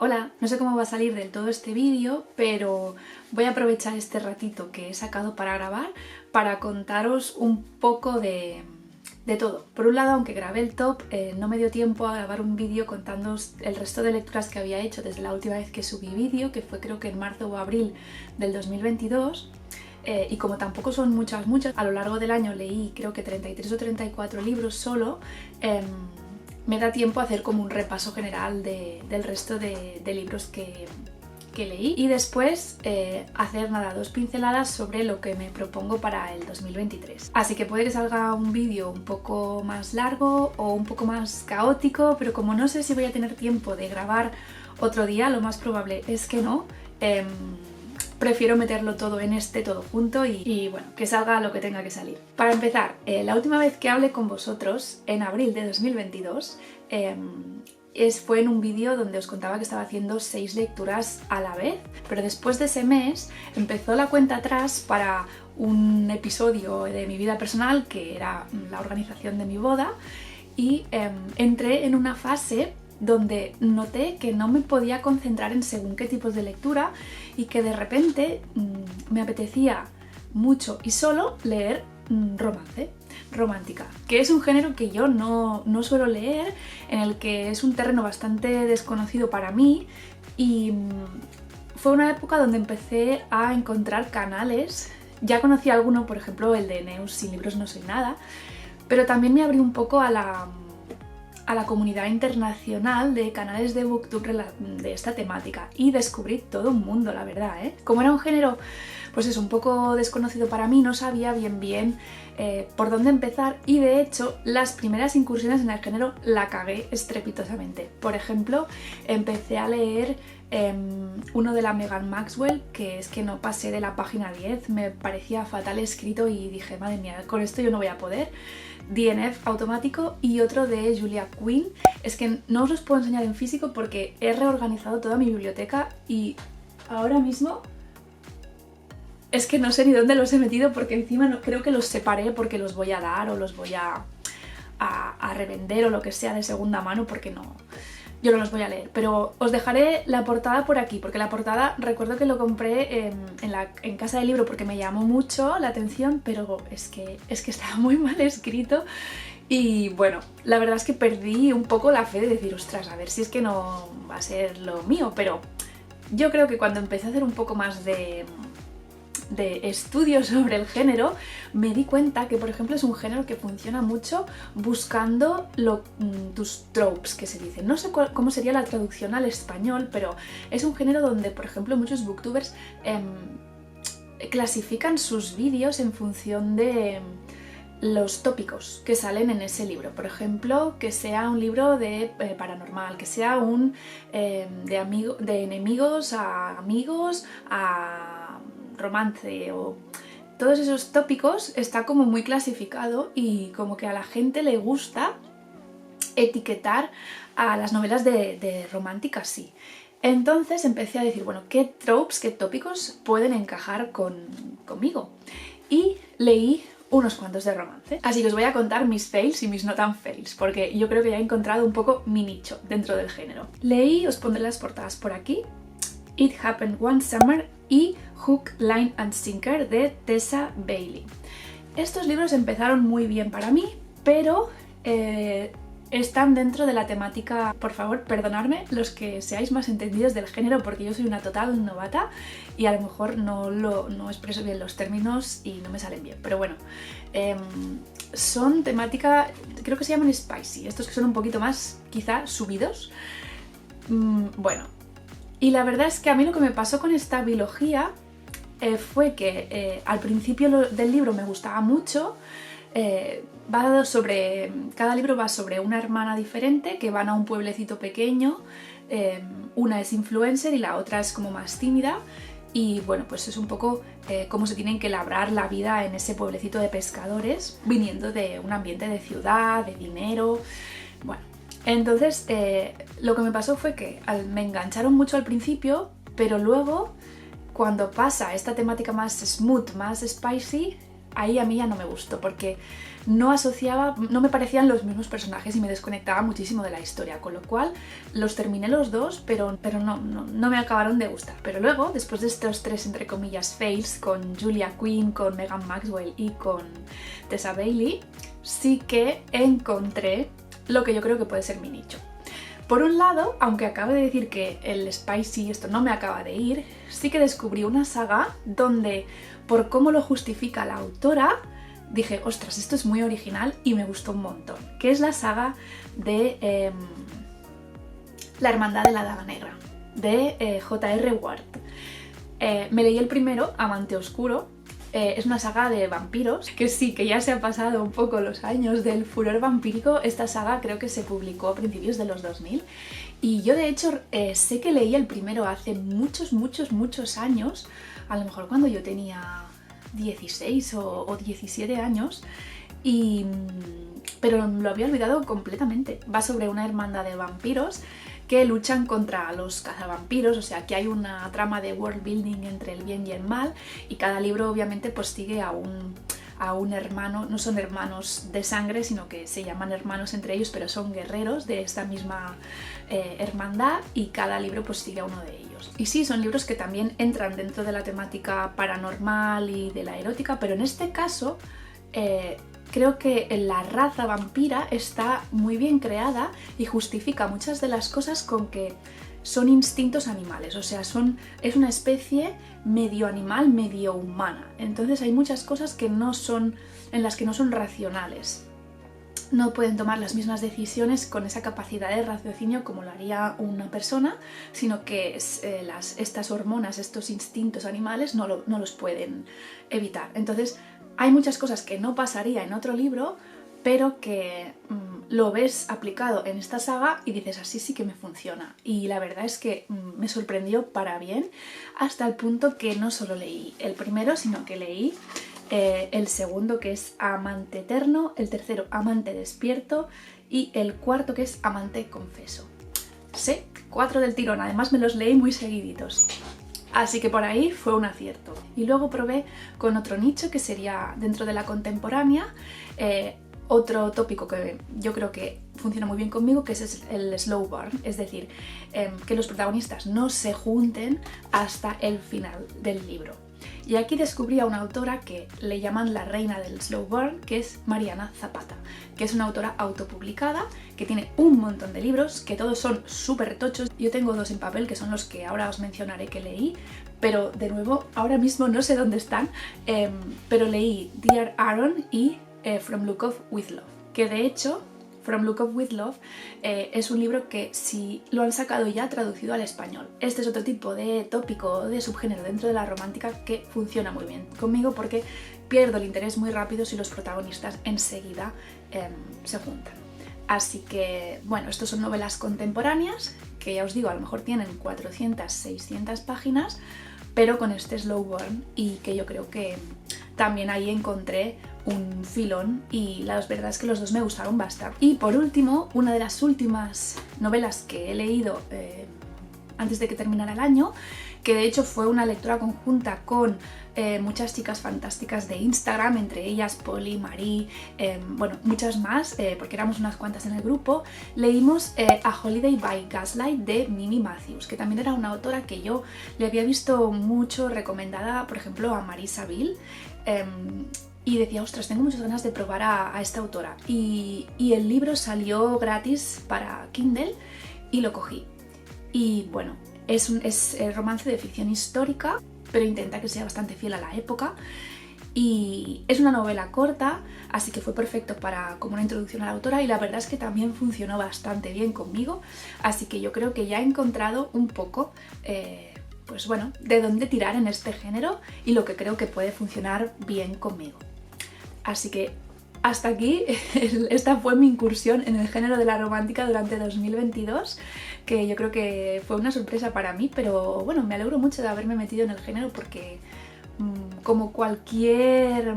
Hola, no sé cómo va a salir del todo este vídeo, pero voy a aprovechar este ratito que he sacado para grabar para contaros un poco de todo. Por un lado, aunque grabé el top, no me dio tiempo a grabar un vídeo contándoos el resto de lecturas que había hecho desde la última vez que subí vídeo, que fue creo que en marzo o abril del 2022. Y como tampoco son muchas, a lo largo del año leí creo que 33 o 34 libros solo, me da tiempo a hacer como un repaso general del resto de libros que leí y después hacer dos pinceladas sobre lo que me propongo para el 2023. Así que puede que salga un vídeo un poco más largo o un poco más caótico, pero como no sé si voy a tener tiempo de grabar otro día, lo más probable es que no. Prefiero meterlo todo en todo junto y bueno, que salga lo que tenga que salir. Para empezar, la última vez que hablé con vosotros, en abril de 2022, fue en un vídeo donde os contaba que estaba haciendo 6 lecturas a la vez, pero después de ese mes empezó la cuenta atrás para un episodio de mi vida personal, que era la organización de mi boda, y entré en una fase donde noté que no me podía concentrar en según qué tipos de lectura y que de repente me apetecía mucho y solo leer romance, romántica, que es un género que yo no suelo leer, en el que es un terreno bastante desconocido para mí, y fue una época donde empecé a encontrar canales. Ya conocí alguno, por ejemplo el de Neus, Sin libros no soy nada, pero también me abrí un poco a la comunidad internacional de canales de booktube de esta temática y descubrí todo un mundo, la verdad, ¿eh? Como era un género, pues es un poco desconocido para mí, no sabía bien por dónde empezar, y de hecho las primeras incursiones en el género la cagué estrepitosamente. Por ejemplo, empecé a leer uno de la Megan Maxwell, que es que no pasé de la página 10, me parecía fatal escrito y dije, madre mía, con esto yo no voy a poder. DNF automático, y otro de Julia Quinn. Es que no os los puedo enseñar en físico porque he reorganizado toda mi biblioteca y ahora mismo es que no sé ni dónde los he metido, porque encima no, creo que los separé porque los voy a dar o los voy a revender o lo que sea de segunda mano, porque yo no los voy a leer. Pero os dejaré la portada por aquí, porque la portada recuerdo que lo compré en casa del libro porque me llamó mucho la atención, pero es que estaba muy mal escrito y bueno, la verdad es que perdí un poco la fe de decir, ostras, a ver si es que no va a ser lo mío. Pero yo creo que cuando empecé a hacer un poco más de estudios sobre el género, me di cuenta que, por ejemplo, es un género que funciona mucho buscando tus tropes, que se dicen. No sé cómo sería la traducción al español, pero es un género donde, por ejemplo, muchos booktubers clasifican sus vídeos en función de los tópicos que salen en ese libro. Por ejemplo, que sea un libro de paranormal, que sea un de enemigos a amigos, a romance, o todos esos tópicos está como muy clasificado, y como que a la gente le gusta etiquetar a las novelas de románticas, sí. Entonces empecé a decir, bueno, ¿qué tropes, qué tópicos pueden encajar conmigo? Y leí unos cuantos de romance. Así que os voy a contar mis fails y mis no tan fails, porque yo creo que ya he encontrado un poco mi nicho dentro del género. Leí, os pondré las portadas por aquí, It Happened One Summer y Hook, Line and Sinker de Tessa Bailey. Estos libros empezaron muy bien para mí, pero están dentro de la temática. Por favor, perdonadme los que seáis más entendidos del género, porque yo soy una total novata y a lo mejor no expreso bien los términos y no me salen bien, pero bueno, son temática, creo que se llaman spicy, estos que son un poquito más quizá subidos. Bueno, y la verdad es que a mí lo que me pasó con esta biología fue que al principio del libro me gustaba mucho. Cada libro va sobre una hermana diferente que van a un pueblecito pequeño. Una es influencer y la otra es como más tímida, y bueno, pues es un poco cómo se tienen que labrar la vida en ese pueblecito de pescadores, viniendo de un ambiente de ciudad, de dinero. Bueno, entonces lo que me pasó fue que me engancharon mucho al principio, pero luego cuando pasa esta temática más smooth, más spicy, ahí a mí ya no me gustó, porque no asociaba, no me parecían los mismos personajes y me desconectaba muchísimo de la historia, con lo cual los terminé los dos, pero no me acabaron de gustar. Pero luego, después de estos 3, entre comillas, fails, con Julia Quinn, con Megan Maxwell y con Tessa Bailey, sí que encontré lo que yo creo que puede ser mi nicho. Por un lado, aunque acabe de decir que el spicy esto no me acaba de ir, sí que descubrí una saga donde, por cómo lo justifica la autora, dije, ostras, esto es muy original y me gustó un montón, que es la saga de La Hermandad de la Daga Negra, de J.R. Ward. Me leí el primero, Amante Oscuro. Es una saga de vampiros, que sí, que ya se ha pasado un poco los años del furor vampírico. Esta saga creo que se publicó a principios de los 2000 y yo de hecho sé que leí el primero hace muchos años, a lo mejor cuando yo tenía 16 o 17 años, pero lo había olvidado completamente. Va sobre una hermandad de vampiros que luchan contra los cazavampiros, o sea que hay una trama de world building entre el bien y el mal, y cada libro obviamente pues sigue a un hermano, no son hermanos de sangre, sino que se llaman hermanos entre ellos, pero son guerreros de esta misma hermandad, y cada libro pues sigue a uno de ellos. Y sí, son libros que también entran dentro de la temática paranormal y de la erótica, pero en este caso creo que la raza vampira está muy bien creada y justifica muchas de las cosas con que son instintos animales, o sea, es una especie medio animal, medio humana. Entonces hay muchas cosas en las que no son racionales. No pueden tomar las mismas decisiones con esa capacidad de raciocinio como lo haría una persona, sino que estas hormonas, estos instintos animales no los pueden evitar. Entonces hay muchas cosas que no pasaría en otro libro, pero que lo ves aplicado en esta saga y dices, así sí que me funciona. Y la verdad es que me sorprendió para bien, hasta el punto que no solo leí el primero, sino que leí el segundo, que es Amante Eterno, el tercero Amante Despierto y el cuarto, que es Amante Confeso. Sí, 4 del tirón, además me los leí muy seguiditos. Así que por ahí fue un acierto. Y luego probé con otro nicho, que sería dentro de la contemporánea, otro tópico que yo creo que funciona muy bien conmigo, que es el slow burn, es decir, que los protagonistas no se junten hasta el final del libro. Y aquí descubrí a una autora que le llaman la reina del slow burn, que es Mariana Zapata, que es una autora autopublicada, que tiene un montón de libros, que todos son súper tochos. Yo tengo 2 en papel, que son los que ahora os mencionaré que leí, pero de nuevo, ahora mismo no sé dónde están, pero leí Dear Aaron y From Look Off With Love, que de hecho From Look Off With Love es un libro que sí lo han sacado ya traducido al español. Este es otro tipo de tópico, de subgénero dentro de la romántica que funciona muy bien conmigo, porque pierdo el interés muy rápido si los protagonistas enseguida se juntan. Así que, bueno, estos son novelas contemporáneas que ya os digo, a lo mejor tienen 400, 600 páginas, pero con este slow burn, y que yo creo que también ahí encontré un filón, y la verdad es que los dos me gustaron bastante. Y por último, una de las últimas novelas que he leído antes de que terminara el año, que de hecho fue una lectura conjunta con muchas chicas fantásticas de Instagram, entre ellas Polly, Marie, bueno, muchas más, porque éramos unas cuantas en el grupo. Leímos A Holiday by Gaslight de Mimi Matthews, que también era una autora que yo le había visto mucho recomendada, por ejemplo, a Marisa Bill, y decía, ostras, tengo muchas ganas de probar a esta autora. Y el libro salió gratis para Kindle y lo cogí. Y bueno, es romance de ficción histórica, pero intenta que sea bastante fiel a la época. Y es una novela corta, así que fue perfecto como una introducción a la autora, y la verdad es que también funcionó bastante bien conmigo. Así que yo creo que ya he encontrado un poco, pues bueno, de dónde tirar en este género y lo que creo que puede funcionar bien conmigo. Así que hasta aquí, esta fue mi incursión en el género de la romántica durante 2022, que yo creo que fue una sorpresa para mí, pero bueno, me alegro mucho de haberme metido en el género, porque como cualquier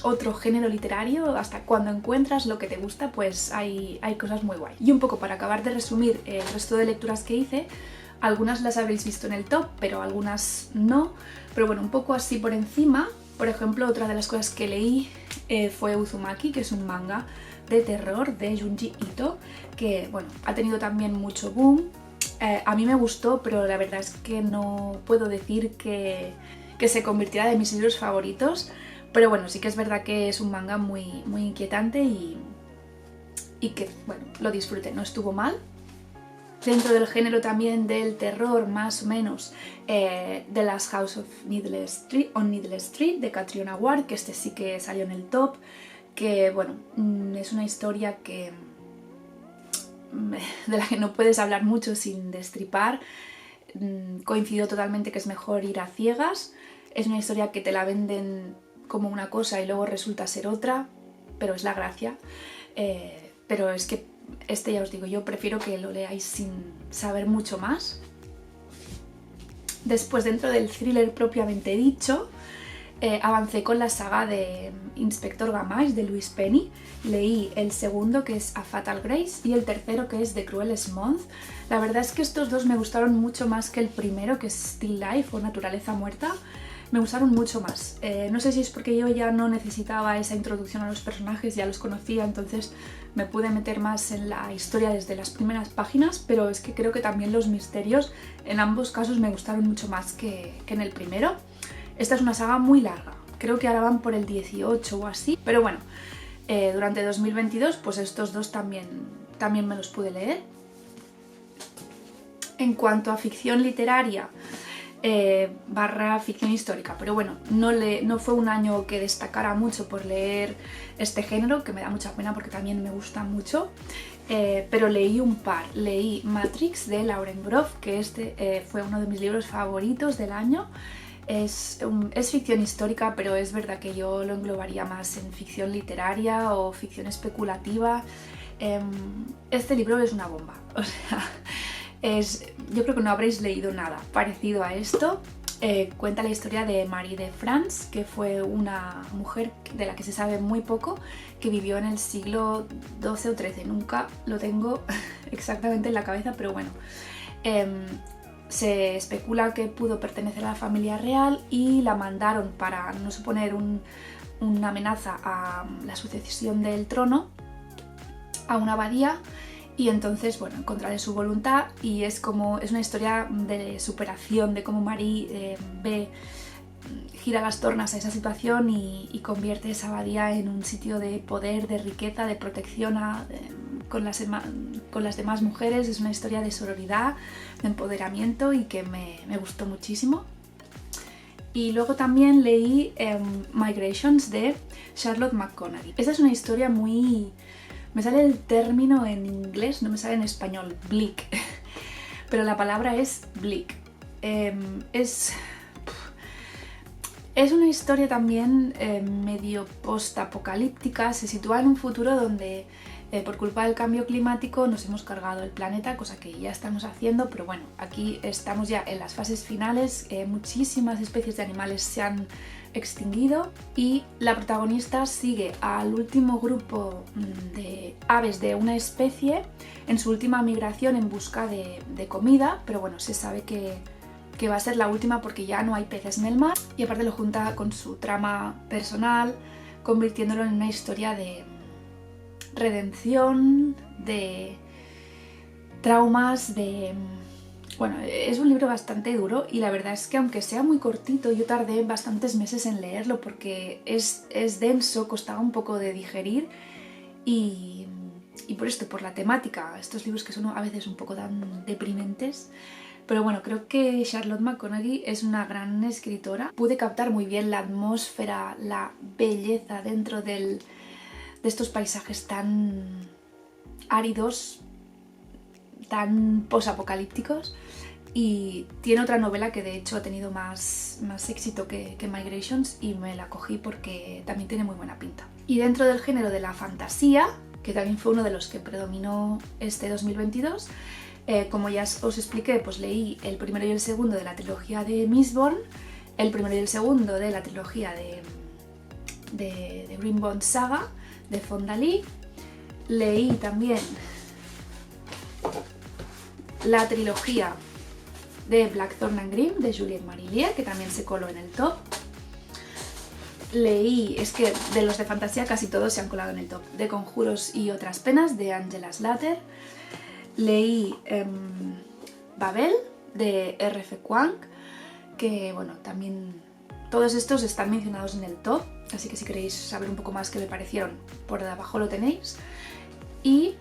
otro género literario, hasta cuando encuentras lo que te gusta, pues hay cosas muy guay. Y un poco para acabar de resumir el resto de lecturas que hice, algunas las habréis visto en el top, pero algunas no, pero bueno, un poco así por encima. Por ejemplo, otra de las cosas que leí fue Uzumaki, que es un manga de terror de Junji Ito, que bueno, ha tenido también mucho boom. A mí me gustó, pero la verdad es que no puedo decir que se convirtiera de mis libros favoritos, pero bueno, sí que es verdad que es un manga muy, muy inquietante y que, bueno, lo disfruté, no estuvo mal. Dentro del género también del terror, más o menos, The Last House of Needless Street, de Catriona Ward, que este sí que salió en el top, que bueno, es una historia de la que no puedes hablar mucho sin destripar. Coincido totalmente que es mejor ir a ciegas. Es una historia que te la venden como una cosa y luego resulta ser otra, pero es la gracia. Pero es que este, ya os digo, yo prefiero que lo leáis sin saber mucho más. Después, dentro del thriller propiamente dicho, avancé con la saga de Inspector Gamache de Louise Penny. Leí el segundo, que es A Fatal Grace, y el tercero, que es The Cruelest Month. La verdad es que estos dos me gustaron mucho más que el primero, que es Still Life o Naturaleza Muerta. Me gustaron mucho más. No sé si es porque yo ya no necesitaba esa introducción a los personajes, ya los conocía, entonces me pude meter más en la historia desde las primeras páginas, pero es que creo que también los misterios en ambos casos me gustaron mucho más que en el primero. Esta es una saga muy larga, creo que ahora van por el 18 o así, pero bueno, durante 2022 pues estos dos también me los pude leer. En cuanto a ficción literaria, barra ficción histórica, pero bueno, no fue un año que destacara mucho por leer este género, que me da mucha pena porque también me gusta mucho, pero leí un par. Leí Matrix de Lauren Groff, que este fue uno de mis libros favoritos del año. Es ficción histórica, pero es verdad que yo lo englobaría más en ficción literaria o ficción especulativa. Este libro es una bomba, o sea, yo creo que no habréis leído nada parecido a esto. Cuenta la historia de Marie de France, que fue una mujer de la que se sabe muy poco, que vivió en el siglo XII o XIII, nunca lo tengo exactamente en la cabeza, pero bueno. Se especula que pudo pertenecer a la familia real y la mandaron para no suponer una amenaza a la sucesión del trono a una abadía, y entonces, bueno, en contra de su voluntad, y es una historia de superación, de cómo Marie gira las tornas a esa situación y convierte esa abadía en un sitio de poder, de riqueza, de protección con las demás mujeres. Es una historia de sororidad, de empoderamiento, y que me gustó muchísimo. Y luego también leí Migrations de Charlotte McConaghy. Esta es una historia muy... Me sale el término en inglés, no me sale en español, bleak, pero la palabra es bleak. Es una historia también medio post-apocalíptica. Se sitúa en un futuro donde por culpa del cambio climático nos hemos cargado el planeta, cosa que ya estamos haciendo, pero bueno, aquí estamos ya en las fases finales. Muchísimas especies de animales se han extinguido y la protagonista sigue al último grupo de aves de una especie en su última migración en busca de comida, pero bueno, se sabe que va a ser la última porque ya no hay peces en el mar, y aparte lo junta con su trama personal, convirtiéndolo en una historia de redención, de traumas, Bueno, es un libro bastante duro, y la verdad es que aunque sea muy cortito, yo tardé bastantes meses en leerlo porque es denso, costaba un poco de digerir, y por esto, por la temática, estos libros que son a veces un poco tan deprimentes. Pero bueno, creo que Charlotte McConaghy es una gran escritora. Pude captar muy bien la atmósfera, la belleza dentro de estos paisajes tan áridos, tan posapocalípticos, y tiene otra novela que de hecho ha tenido más éxito que Migrations, y me la cogí porque también tiene muy buena pinta. Y dentro del género de la fantasía, que también fue uno de los que predominó este 2022, como ya os expliqué, pues leí el primero y el segundo de la trilogía de Mistborn, el primero y el segundo de la trilogía de Greenbond Saga de Fonda Lee. Leí también la trilogía de Blackthorn and Grimm de Juliette Marillier, que también se coló en el top. leí, es que de los de fantasía casi todos se han colado en el top, de Conjuros y otras penas, de Angela Slatter. Leí Babel, de R.F. Kuang, que bueno, también todos estos están mencionados en el top, así que si queréis saber un poco más qué me parecieron, por abajo lo tenéis. Y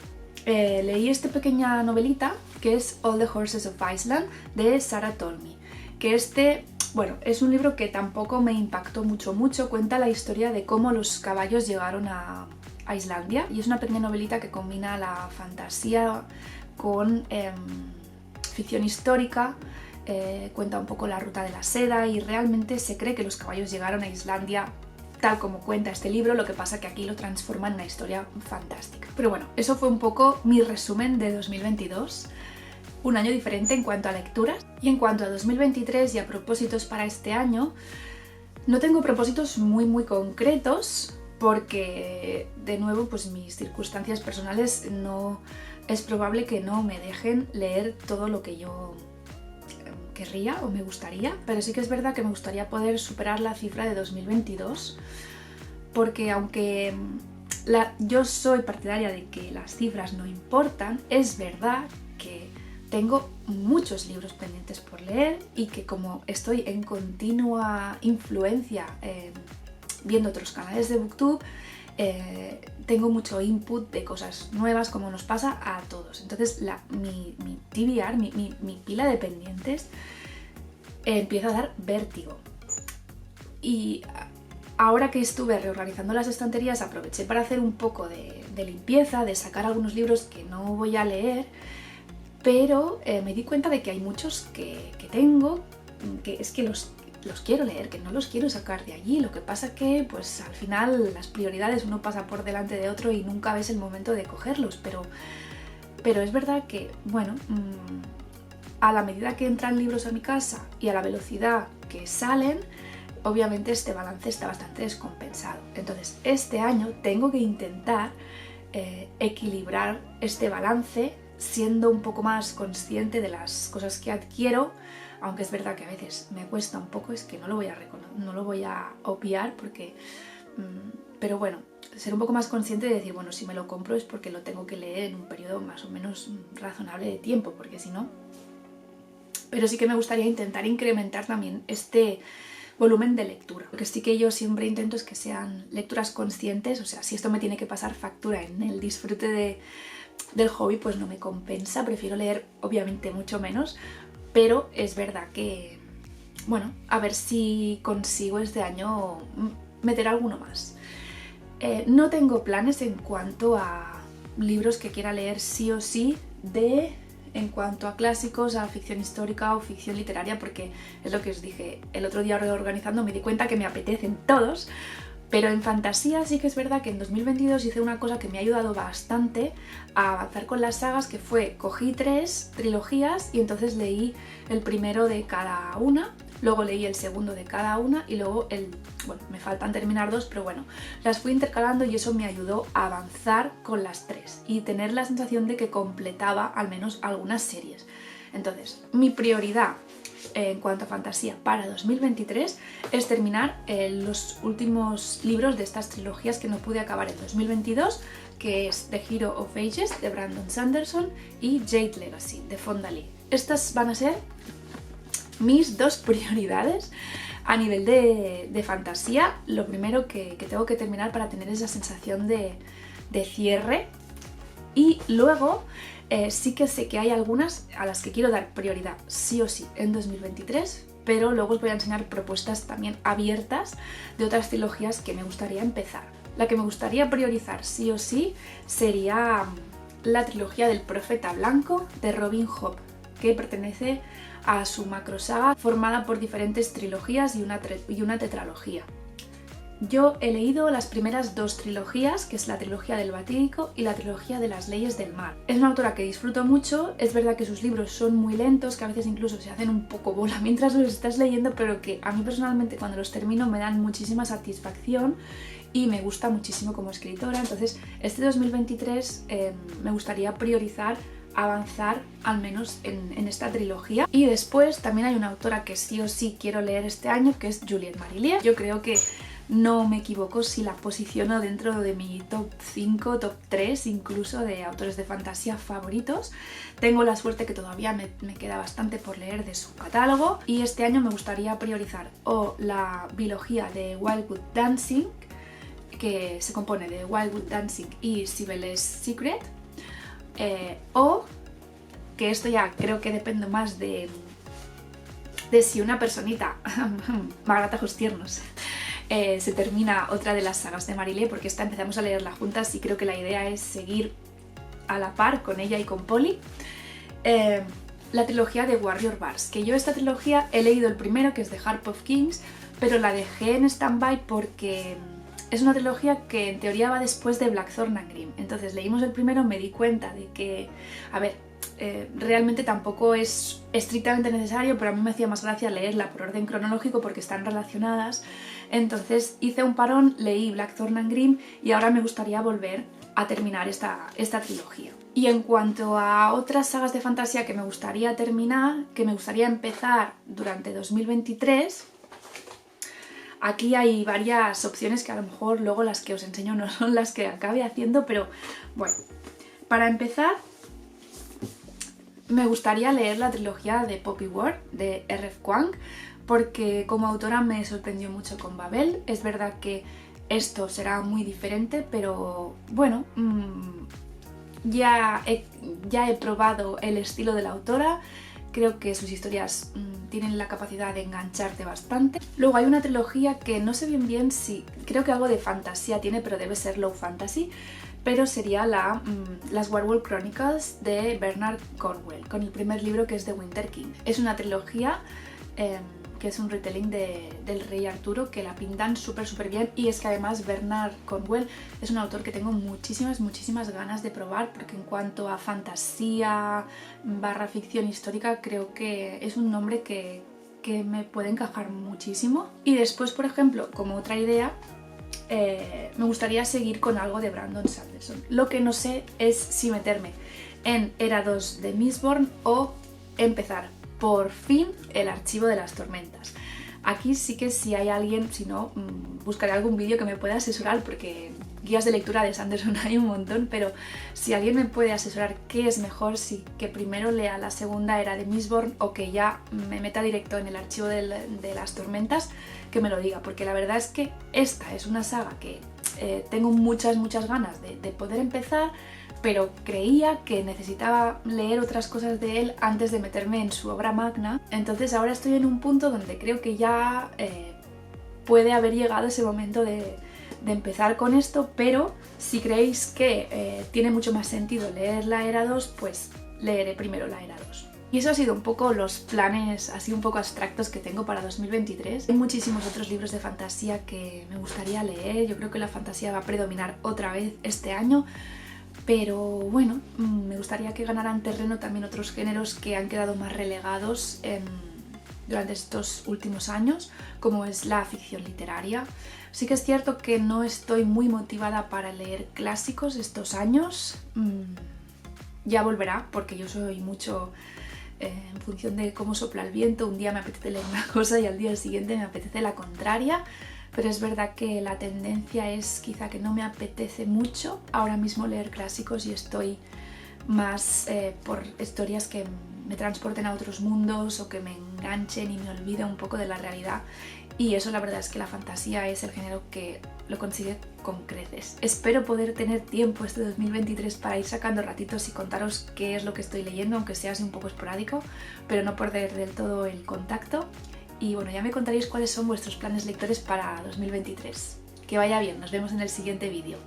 leí esta pequeña novelita que es All the Horses of Iceland, de Sarah Tolmie, que bueno, es un libro que tampoco me impactó mucho, cuenta la historia de cómo los caballos llegaron a Islandia, y es una pequeña novelita que combina la fantasía con ficción histórica, cuenta un poco la ruta de la seda y realmente se cree que los caballos llegaron a Islandia tal como cuenta este libro, lo que pasa que aquí lo transforma en una historia fantástica. Pero bueno, eso fue un poco mi resumen de 2022. Un año diferente en cuanto a lecturas. Y en cuanto a 2023 y a propósitos para este año, no tengo propósitos muy concretos porque, de nuevo, pues mis circunstancias personales no es probable que no me dejen leer todo lo que yo querría o me gustaría, pero sí que es verdad que me gustaría poder superar la cifra de 2022, porque aunque yo soy partidaria de que las cifras no importan, es verdad que tengo muchos libros pendientes por leer y que como estoy en continua influencia viendo otros canales de Booktube, tengo mucho input de cosas nuevas, como nos pasa a todos. Entonces mi TBR, mi pila de pendientes empieza a dar vértigo. Y ahora que estuve reorganizando las estanterías, aproveché para hacer un poco de limpieza, de sacar algunos libros que no voy a leer, pero me di cuenta de que hay muchos que tengo, que es que los quiero leer, que no los quiero sacar de allí. Lo que pasa que pues al final las prioridades, uno pasa por delante de otro y nunca ves el momento de cogerlos, pero es verdad que, bueno, a la medida que entran libros a mi casa y a la velocidad que salen, obviamente este balance está bastante descompensado. Entonces este año tengo que intentar equilibrar este balance siendo un poco más consciente de las cosas que adquiero, aunque es verdad que a veces me cuesta un poco, es que no lo voy a obviar porque... pero bueno, ser un poco más consciente de decir, bueno, si me lo compro es porque lo tengo que leer en un periodo más o menos razonable de tiempo, porque si no... Pero sí que me gustaría intentar incrementar también este volumen de lectura. Lo que sí que yo siempre intento es que sean lecturas conscientes, o sea, si esto me tiene que pasar factura en el disfrute del hobby, pues no me compensa, prefiero leer obviamente mucho menos, pero es verdad que, bueno, a ver si consigo este año meter alguno más. No tengo planes en cuanto a libros que quiera leer sí o sí en cuanto a clásicos, a ficción histórica o ficción literaria, porque es lo que os dije, el otro día reorganizando me di cuenta que me apetecen todos, pero en fantasía sí que es verdad que en 2022 hice una cosa que me ha ayudado bastante a avanzar con las sagas, que fue, cogí 3 trilogías y entonces leí el primero de cada una, luego leí el segundo de cada una y luego bueno, me faltan terminar 2, pero bueno, las fui intercalando y eso me ayudó a avanzar con las 3 y tener la sensación de que completaba al menos algunas series. Entonces, mi prioridad en cuanto a fantasía para 2023 es terminar los últimos libros de estas trilogías que no pude acabar en 2022, que es The Hero of Ages de Brandon Sanderson y Jade Legacy de Fonda Lee. Estas van a ser mis 2 prioridades a nivel de fantasía. Lo primero que tengo que terminar para tener esa sensación de cierre, y luego sí que sé que hay algunas a las que quiero dar prioridad sí o sí en 2023, pero luego os voy a enseñar propuestas también abiertas de otras trilogías que me gustaría empezar. La que me gustaría priorizar sí o sí sería la trilogía del Profeta Blanco de Robin Hobb, que pertenece a su macrosaga formada por diferentes trilogías y una tetralogía. Yo he leído las primeras 2 trilogías, que es la trilogía del Batídico y la trilogía de las Leyes del Mar. Es una autora que disfruto mucho, es verdad que sus libros son muy lentos, que a veces incluso se hacen un poco bola mientras los estás leyendo, pero que a mí personalmente cuando los termino me dan muchísima satisfacción y me gusta muchísimo como escritora. Entonces este 2023 me gustaría priorizar avanzar al menos en esta trilogía. Y después también hay una autora que sí o sí quiero leer este año, que es Juliette Marillier. Yo creo que no me equivoco si la posiciono dentro de mi top 5, top 3 incluso de autores de fantasía favoritos. Tengo la suerte que todavía me queda bastante por leer de su catálogo y este año me gustaría priorizar o la biología de Wildwood Dancing, que se compone de Wildwood Dancing y Sibelius Secret, o, que esto ya creo que depende más de si una personita, Magatajos tiernos, se termina otra de las sagas de Marilé, porque esta empezamos a leerla juntas y creo que la idea es seguir a la par con ella y con Polly. La trilogía de Warrior Bars, que yo esta trilogía he leído el primero, que es de Harp of Kings, pero la dejé en stand-by porque es una trilogía que en teoría va después de Blackthorn and Grimm. Entonces leímos el primero, me di cuenta de que, a ver, realmente tampoco es estrictamente necesario, pero a mí me hacía más gracia leerla por orden cronológico porque están relacionadas. Entonces hice un parón, leí Blackthorn and Grimm y ahora me gustaría volver a terminar esta trilogía. Y en cuanto a otras sagas de fantasía que me gustaría terminar, que me gustaría empezar durante 2023, aquí hay varias opciones que a lo mejor luego las que os enseño no son las que acabe haciendo, pero bueno, para empezar me gustaría leer la trilogía de Poppy War de R.F. Kuang, porque como autora me sorprendió mucho con Babel. Es verdad que esto será muy diferente, pero bueno, ya he probado el estilo de la autora. Creo que sus historias tienen la capacidad de engancharte bastante. Luego hay una trilogía que no sé bien si... creo que algo de fantasía tiene, pero debe ser low fantasy. Pero sería las Werewolf Chronicles de Bernard Cornwell, con el primer libro, que es The Winter King. Es una trilogía que es un retelling del rey Arturo, que la pintan súper bien, y es que además Bernard Cornwell es un autor que tengo muchísimas ganas de probar, porque en cuanto a fantasía / ficción histórica creo que es un nombre que me puede encajar muchísimo. Y después, por ejemplo, como otra idea, me gustaría seguir con algo de Brandon Sanderson. Lo que no sé es si meterme en Era 2 de Mistborn o empezar por fin el Archivo de las Tormentas. Aquí sí que si hay alguien, si no, buscaré algún vídeo que me pueda asesorar, porque guías de lectura de Sanderson hay un montón, pero si alguien me puede asesorar qué es mejor, si que primero lea la segunda Era de Mistborn o que ya me meta directo en el Archivo de las Tormentas, que me lo diga, porque la verdad es que esta es una saga que tengo muchas ganas de poder empezar, pero creía que necesitaba leer otras cosas de él antes de meterme en su obra magna. Entonces ahora estoy en un punto donde creo que ya puede haber llegado ese momento de empezar con esto, pero si creéis que tiene mucho más sentido leer la Era 2, pues leeré primero la Era 2. Y eso ha sido un poco los planes así un poco abstractos que tengo para 2023. Hay muchísimos otros libros de fantasía que me gustaría leer. Yo creo que la fantasía va a predominar otra vez este año, pero bueno, me gustaría que ganaran terreno también otros géneros que han quedado más relegados durante estos últimos años, como es la ficción literaria. Sí que es cierto que no estoy muy motivada para leer clásicos estos años. Ya volverá, porque yo soy mucho en función de cómo sopla el viento. Un día me apetece leer una cosa y al día siguiente me apetece la contraria. Pero es verdad que la tendencia es quizá que no me apetece mucho ahora mismo leer clásicos y estoy más por historias que me transporten a otros mundos o que me enganchen y me olvide un poco de la realidad. Y eso la verdad es que la fantasía es el género que lo consigue con creces. Espero poder tener tiempo este 2023 para ir sacando ratitos y contaros qué es lo que estoy leyendo, aunque sea así un poco esporádico, pero no perder del todo el contacto. Y bueno, ya me contaréis cuáles son vuestros planes lectores para 2023. Que vaya bien, nos vemos en el siguiente vídeo.